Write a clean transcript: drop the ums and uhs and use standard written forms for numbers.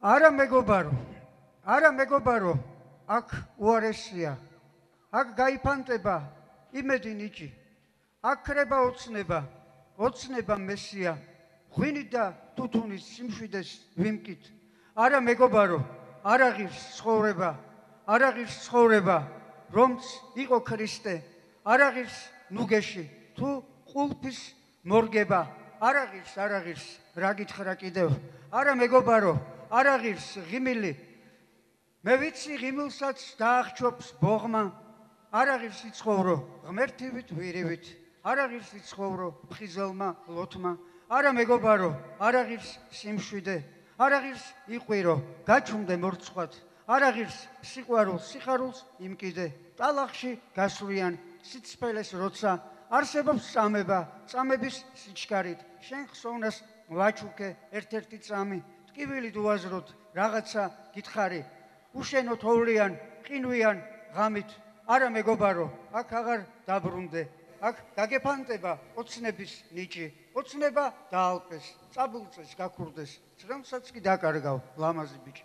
არა მეგობარო, აქ უარესია, აქ გაიფანტება იმედი ნიჭი, აქ ქრება ოცნება მესია, ღვინით და თუთუნის სიმშვიდეს ვიმკით. არა მეგობარო, არ აღირს ცხოვრება, რომც იყო ქრისტე, არ აღირს ნუგეში, თუ ყულფის მორგება, არ აღირს, რა გითხრა კიდევ, არა მეგობარო, არ აღირს ღიმილი, მე ვიცი ღიმილსაც დაახჩობს ბოღმა, არ აღირს იცხოვრო ღმერთივით ვირივით, არ აღირს იცხოვრო ფხიზელმა ლოთმა, არა მეგობარო, არ აღირს სიმშვიდე, არ აღირს იყვირო, გაჩუმდე მორცხვად, არ აღირს სიხარულს იმკიდე, ტალახში გასვლიან სიცფელეს როცა, არსებობს წამება, წამების სიჩქარით, შენ ხსოვნას ვაჩუქე ერთ-ერთი წამი, ტკივილით უაზროთ რაღაცა გითხარი, უშენო თოვლიან, ყინვიან ღამით, არა მეგობარო, აქ აღარ დაბრუნდე, აქ გაგეფანტება ოცნების ნიჭი, ოცნება დაალყეს, წაბულწეს გაქურდეს, წრემსაც კი დაკარგავ, ლამაზი ბიჭი.